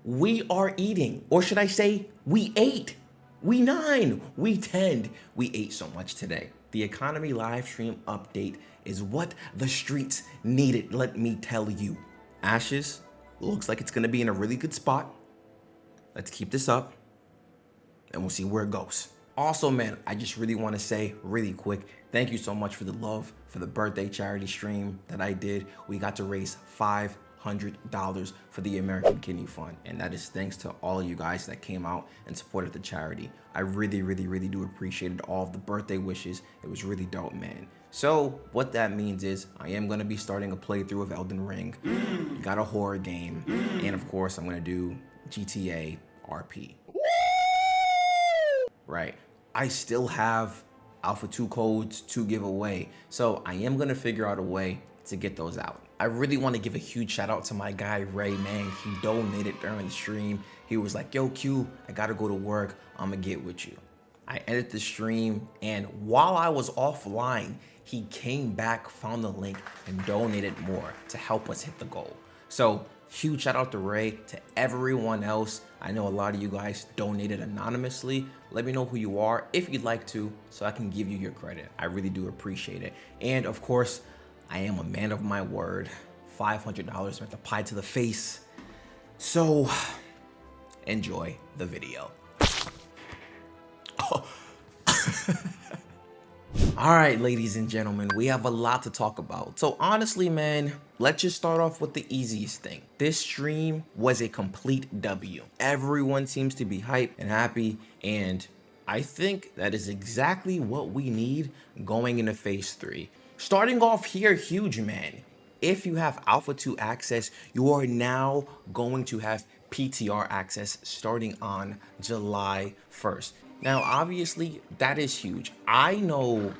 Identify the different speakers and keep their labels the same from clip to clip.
Speaker 1: we are eating, or should I say, we ate. We 9, we 10, we ate so much today. The economy live stream update is what the streets needed, let me tell you. Ashes looks like it's gonna be in a really good spot. Let's keep this up and we'll see where it goes. Also, man, I just really want to say really quick, thank you so much for the love for the birthday charity stream that I did. We got to raise $500 for the American Kidney Fund, and that is thanks to all of you guys that came out and supported the charity. I really do appreciate all of the birthday wishes. It was really dope, man. So what that means is I am going to be starting a playthrough of Elden Ring. Got a horror game, and of course I'm going to do GTA RP. Right, I still have Alpha 2 codes to give away, so I am gonna figure out a way to get those out. I really want to give a huge shout out to my guy Ray, man. He donated during the stream. He was like, yo Q, I gotta go to work, I'm gonna get with you. I ended the stream, and while I was offline, he came back, found the link, and donated more to help us hit the goal. So huge shout out to Ray, to everyone else. I know a lot of you guys donated anonymously. Let me know who you are if you'd like to, so I can give you your credit. I really do appreciate it. And of course, I am a man of my word. $500 meant a pie to the face. So enjoy the video. Oh. All right, ladies and gentlemen, we have a lot to talk about. So honestly, man, let's just start off with the easiest thing. This stream was a complete W. Everyone seems to be hyped and happy, and I think that is exactly what we need going into phase 3. Starting off here, huge, man. If you have Alpha 2 access, you are now going to have PTR access starting on July 1st. Now, obviously, that is huge. I know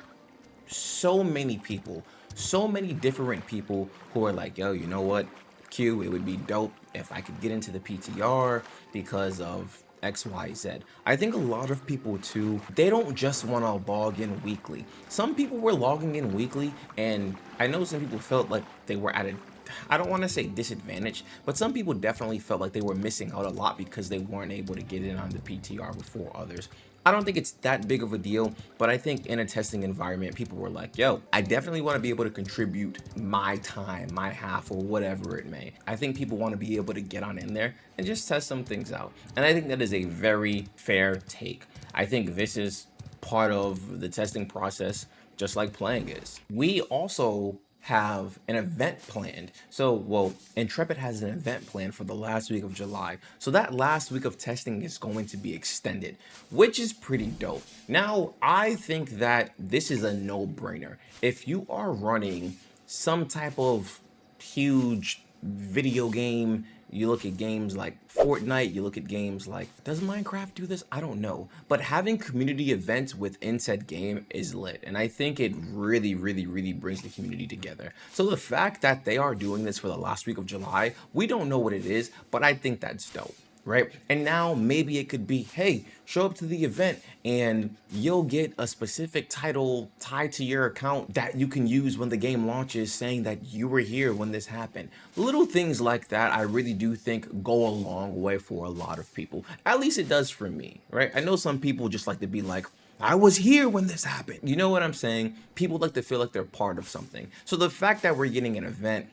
Speaker 1: so many people, so many different people who are like, yo, you know what, Q, it would be dope if I could get into the PTR because of X, Y, Z. I think a lot of people too, they don't just want to log in weekly. Some people were logging in weekly, and I know some people felt like they were at a, I don't want to say disadvantage, but some people definitely felt like they were missing out a lot because they weren't able to get in on the PTR before others. I don't think it's that big of a deal, but I think in a testing environment, people were like, yo, I definitely want to be able to contribute my time, my half, or whatever it may. I think people want to be able to get on in there and just test some things out. And I think that is a very fair take. I think this is part of the testing process, just like playing is. We also have an event planned. So, well, Intrepid has an event planned for the last week of July. So that last week of testing is going to be extended, which is pretty dope. Now, I think that this is a no-brainer. If you are running some type of huge video game, you look at games like Fortnite, you look at games like, does Minecraft do this? I don't know. But having community events within said game is lit. And I think it really brings the community together. So the fact that they are doing this for the last week of July, we don't know what it is, but I think that's dope. Right? And now maybe it could be, hey, show up to the event and you'll get a specific title tied to your account that you can use when the game launches, saying that you were here when this happened. Little things like that, I really do think go a long way for a lot of people. At least it does for me, right? I know some people just like to be like, I was here when this happened. You know what I'm saying? People like to feel like they're part of something. So the fact that we're getting an event,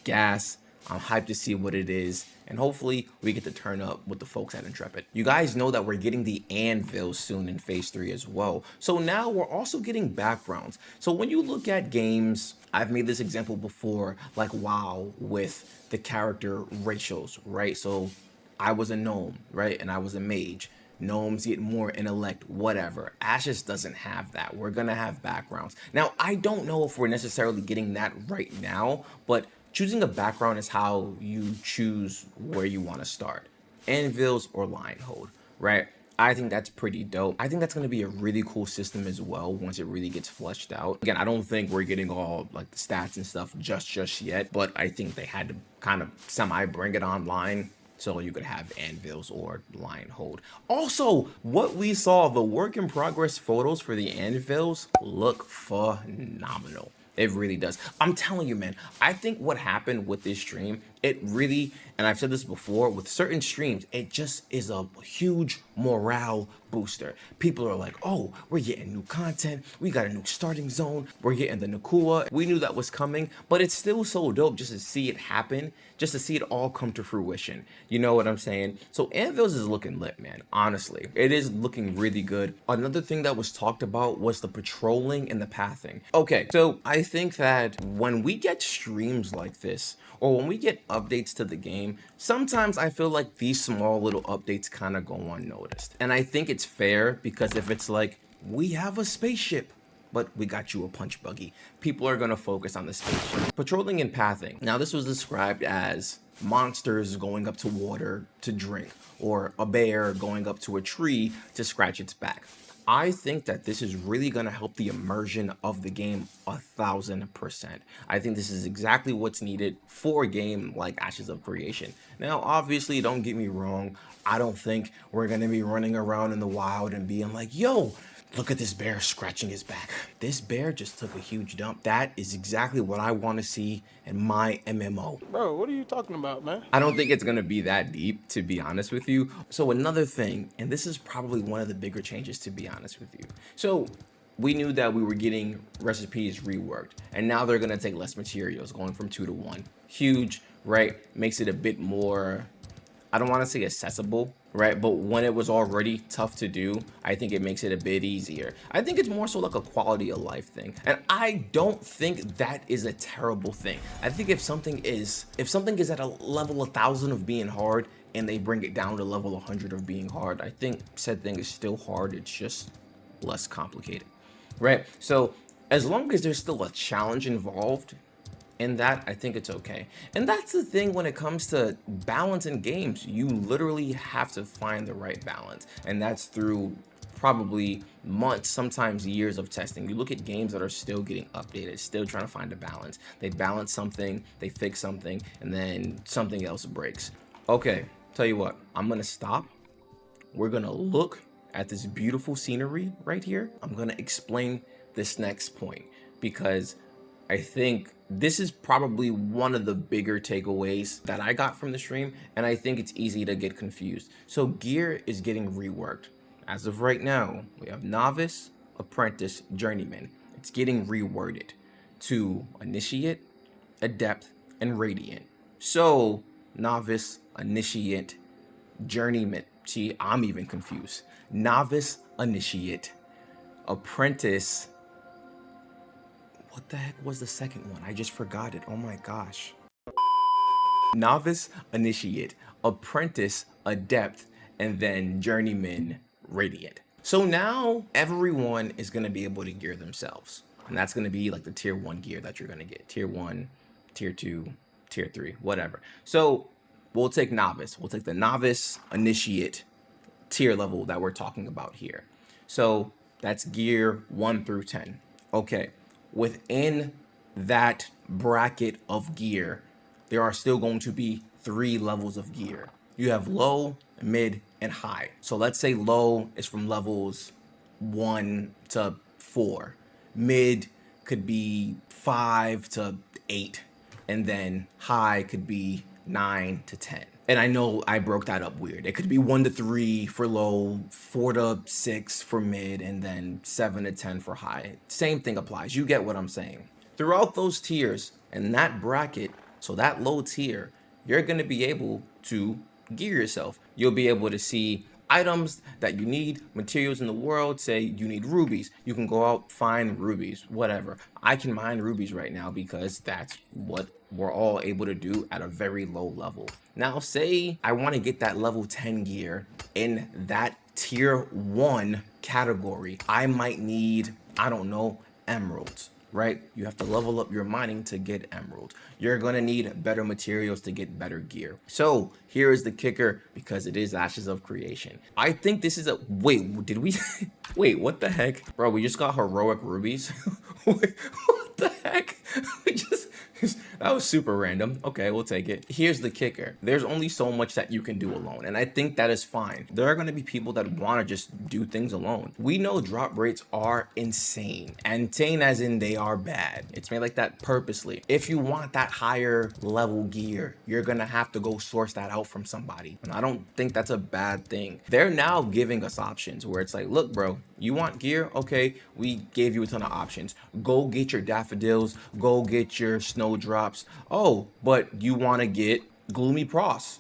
Speaker 1: gas, I'm hyped to see what it is, and hopefully we get to turn up with the folks at Intrepid. You guys know that we're getting the Anvils soon in phase 3 as well. So now we're also getting backgrounds. So when you look at games, I've made this example before, like WoW with the character ratios, right? So I was a gnome, right? And I was a mage. Gnomes get more intellect, whatever. Ashes doesn't have that. We're gonna have backgrounds. Now, I don't know if we're necessarily getting that right now, but choosing a background is how you choose where you want to start. Anvils or line hold, right? I think that's pretty dope. I think that's going to be a really cool system as well once it really gets fleshed out. Again, I don't think we're getting all like the stats and stuff just yet, but I think they had to kind of semi bring it online so you could have Anvils or line hold. Also, what we saw, the work in progress photos for the Anvils look phenomenal. It really does. I'm telling you, man, I think what happened with this stream It really, and I've said this before, with certain streams, it just is a huge morale booster. People are like, oh, we're getting new content, we got a new starting zone, we're getting the Nakua. We knew that was coming, but it's still so dope just to see it happen, just to see it all come to fruition. You know what I'm saying? So Anvils is looking lit, man. Honestly, it is looking really good. Another thing that was talked about was the patrolling and the pathing. Okay, so I think that when we get streams like this, or when we get updates to the game, sometimes I feel like these small little updates kind of go unnoticed. And I think it's fair, because if it's like, we have a spaceship, but we got you a punch buggy, people are going to focus on the spaceship. Patrolling and pathing. Now, this was described as monsters going up to water to drink, or a bear going up to a tree to scratch its back. I think that this is really going to help the immersion of the game 1000%. I think this is exactly what's needed for a game like Ashes of Creation. Now, obviously, don't get me wrong. I don't think we're going to be running around in the wild and being like, yo, look at this bear scratching his back. This bear just took a huge dump. That is exactly what I want to see in my MMO.
Speaker 2: Bro, what are you talking about, man?
Speaker 1: I don't think it's going to be that deep, to be honest with you. So another thing, and this is probably one of the bigger changes, to be honest with you. So we knew that we were getting recipes reworked, and now they're going to take less materials, going from 2 to 1. Huge, right? Makes it a bit more, I don't want to say accessible, right? But when it was already tough to do, I think it makes it a bit easier. I think it's more so like a quality of life thing. And I don't think that is a terrible thing. I think if something is at a level 1000 of being hard and they bring it down to level 100 of being hard, I think said thing is still hard. It's just less complicated, right? So as long as there's still a challenge involved in that, I think it's okay. And that's the thing when it comes to balance in games. You literally have to find the right balance, and that's through probably months, sometimes years of testing. You look at games that are still getting updated, still trying to find a balance. They balance something, they fix something, and then something else breaks. Okay, tell you what, I'm gonna stop. We're gonna look at this beautiful scenery right here. I'm gonna explain this next point, because I think this is probably one of the bigger takeaways that I got from the stream, and I think it's easy to get confused. So gear is getting reworked. As of right now, we have Novice, Apprentice, Journeyman. It's getting reworded to Initiate, Adept, and Radiant. So Novice, Initiate, Journeyman. See, I'm even confused. Novice, Initiate, Apprentice. What the heck was the second one? I just forgot it. Oh my gosh. Novice, Initiate, Apprentice, Adept, and then Journeyman, Radiant. So now everyone is going to be able to gear themselves. And that's going to be like the tier 1 gear that you're going to get. Tier 1, tier 2, tier 3, whatever. So we'll take Novice. We'll take the Novice, Initiate tier level that we're talking about here. So that's gear 1 through 10. Okay. Within that bracket of gear, there are still going to be 3 levels of gear. You have low, mid, and high. So let's say low is from levels 1 to 4. Mid could be 5 to 8. And then high could be 9 to 10. And I know I broke that up weird. It could be 1 to 3 for low, 4 to 6 for mid, and then 7 to 10 for high. Same thing applies. You get what I'm saying. Throughout those tiers and that bracket, so that low tier, you're going to be able to gear yourself. You'll be able to see items that you need, materials in the world. Say you need rubies, you can go out, find rubies, whatever. I can mine rubies right now because that's what we're all able to do at a very low level. Now say I want to get that level 10 gear in that tier 1 category. I might need, I don't know, emeralds, right? You have to level up your mining to get emerald. You're gonna need better materials to get better gear. So here is the kicker, because it is Ashes of Creation. I think this is a, wait, did we, wait, what the heck? Bro, we just got heroic rubies. Wait, what the heck? We just, That was super random. Okay, we'll take it. Here's the kicker. There's only so much that you can do alone, and I think that is fine. There are going to be people that want to just do things alone. We know drop rates are insane. Insane as in they are bad. It's made like that purposely. If you want that higher level gear, you're going to have to go source that out from somebody. And I don't think that's a bad thing. They're now giving us options where it's like, look, bro, you want gear? Okay, we gave you a ton of options. Go get your daffodils, go get your snowdrops. Oh, but you want to get gloomy pros.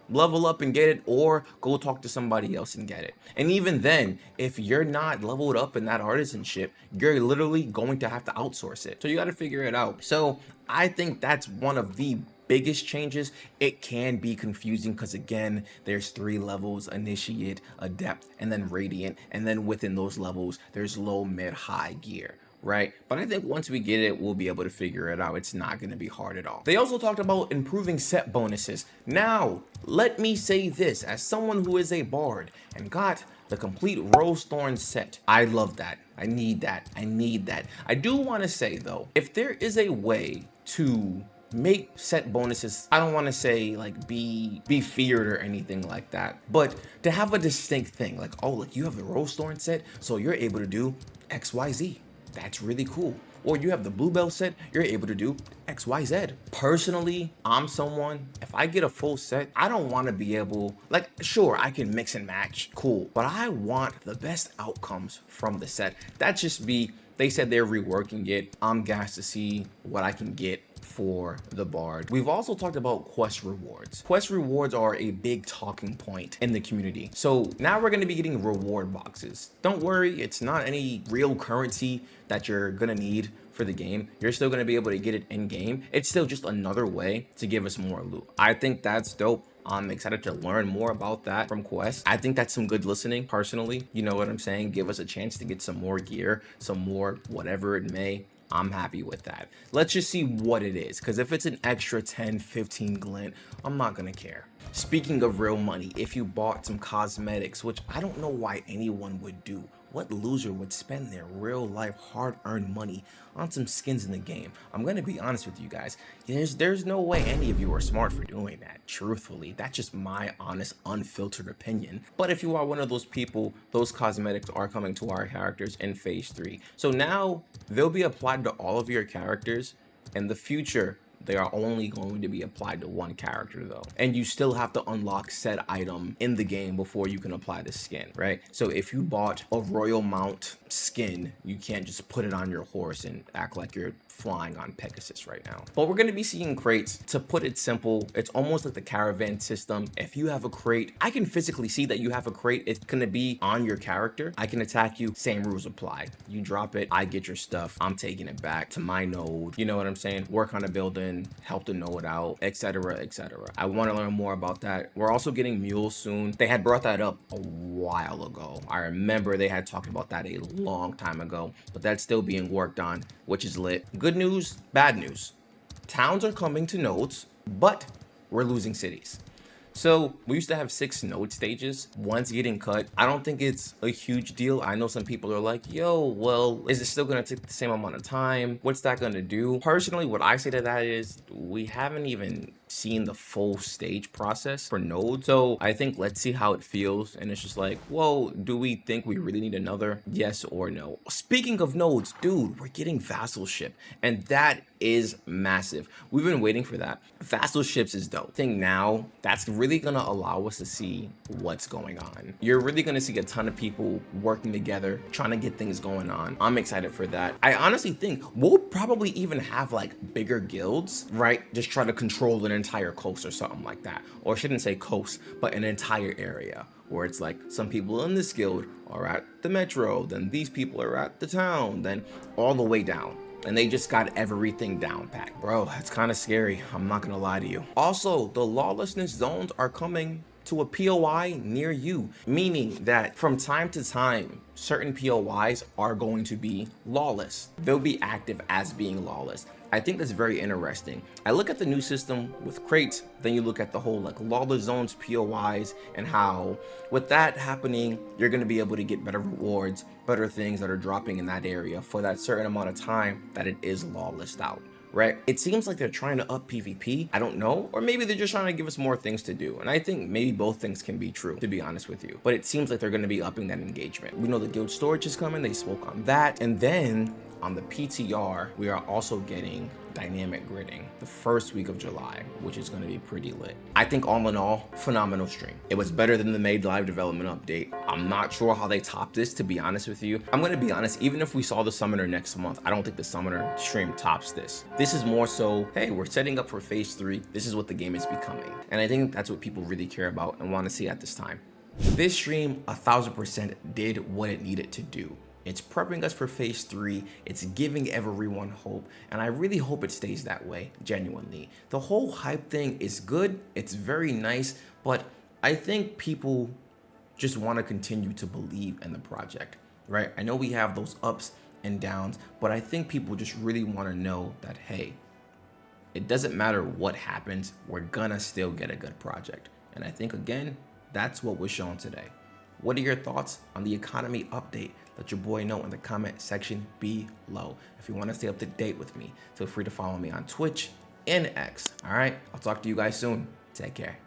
Speaker 1: Level up and get it, or go talk to somebody else and get it. And even then, if you're not leveled up in that artisanship, you're literally going to have to outsource it. So you got to figure it out. So I think that's one of the biggest changes. It can be confusing because again, there's 3 levels: initiate, adept, and then radiant. And then within those levels, there's low, mid, high gear. Right? But I think once we get it, we'll be able to figure it out. It's not going to be hard at all. They also talked about improving set bonuses. Now, let me say this, as someone who is a bard and got the complete Rosethorn set, I love that. I need that. I need that. I do want to say though, if there is a way to make set bonuses, I don't want to say like be feared or anything like that, but to have a distinct thing, like, oh, like you have the Rosethorn set, so you're able to do XYZ. That's really cool. Or you have the Bluebell set, you're able to do XYZ. Personally, I'm someone, if I get a full set, I don't want to be able, like, sure, I can mix and match, cool, but I want the best outcomes from the set. That's just me. They said they're reworking it. I'm gassed to see what I can get for the bard. We've also talked about quest rewards. Quest rewards are a big talking point in the community. So now we're going to be getting reward boxes. Don't worry, it's not any real currency that you're going to need for the game. You're still going to be able to get it in game. It's still just another way to give us more loot. I think that's dope. I'm excited to learn more about that from Quest. I think that's some good listening personally. You know what I'm saying? Give us a chance to get some more gear, some more whatever it may. I'm happy with that. Let's just see what it is, because if it's an extra 10, 15 glint, I'm not gonna care. Speaking of real money, if you bought some cosmetics, which I don't know why anyone would do, what loser would spend their real life hard-earned money on some skins in the game? I'm gonna be honest with you guys. There's no way any of you are smart for doing that. Truthfully, that's just my honest, unfiltered opinion. But if you are one of those people, those cosmetics are coming to our characters in phase 3. So now they'll be applied to all of your characters. In the future, they are only going to be applied to one character though. And you still have to unlock said item in the game before you can apply the skin, right? So if you bought a royal mount skin, you can't just put it on your horse and act like you're flying on Pegasus right now. But we're going to be seeing crates. To put it simple, it's almost like the caravan system. If you have a crate, I can physically see that you have a crate. It's going to be on your character. I can attack you, same rules apply. You drop it, I get your stuff, I'm taking it back to my node. You know what I'm saying? Work on a building, help the node out, etc, etc. I want to learn more about that. We're also getting mules soon. They had brought that up a while ago. I remember they had talked about that a long time ago, but that's still being worked on, which is lit. Good news, bad news. Towns are coming to nodes, but we're losing cities. So we used to have 6 node stages. One's getting cut. I don't think it's a huge deal. I know some people are like, yo, well, is it still gonna take the same amount of time? What's that gonna do? Personally, what I say to that is we haven't even seen the full stage process for nodes. So I think let's see how it feels. And it's just like, whoa, do we think we really need another? Yes or no? Speaking of nodes, dude, we're getting vassalship, and that is massive. We've been waiting for that. Vassalships is dope. I think now that's really gonna allow us to see what's going on. You're really gonna see a ton of people working together, trying to get things going on. I'm excited for that. I honestly think we'll probably even have like bigger guilds, right? Just try to control an entire coast or something like that. Or I shouldn't say coast, but an entire area, where it's like some people in this guild are at the metro, then these people are at the town, then all the way down. And they just got everything down packed. Bro, that's kind of scary. I'm not gonna lie to you. Also, the lawlessness zones are coming to a POI near you, meaning that from time to time, certain POIs are going to be lawless. They'll be active as being lawless. I think that's very interesting. I look at the new system with crates, then you look at the whole like lawless zones POIs, and how with that happening, you're going to be able to get better rewards, better things that are dropping in that area for that certain amount of time that it is lawless out. right? It seems like they're trying to up PvP. I don't know. Or maybe they're just trying to give us more things to do. And I think maybe both things can be true, to be honest with you. But it seems like they're going to be upping that engagement. We know the guild storage is coming. They spoke on that. And then on the PTR, we are also getting dynamic gridding the first week of July, which is going to be pretty lit. I think all in all, phenomenal stream. It was better than the Made Live development update. I'm not sure how they topped this, to be honest with you. I'm going to be honest, even if we saw the Summoner next month, I don't think the Summoner stream tops this. This is more so, hey, we're setting up for phase 3. This is what the game is becoming. And I think that's what people really care about and want to see at this time. This stream 1000% did what it needed to do. It's prepping us for phase 3. It's giving everyone hope. And I really hope it stays that way, genuinely. The whole hype thing is good. It's very nice. But I think people just want to continue to believe in the project, right? I know we have those ups and downs, but I think people just really want to know that, hey, it doesn't matter what happens. We're gonna still get a good project. And I think, again, that's what was shown today. What are your thoughts on the economy update? Let your boy know in the comment section below. If you want to stay up to date with me, feel free to follow me on Twitch and X. All right, I'll talk to you guys soon. Take care.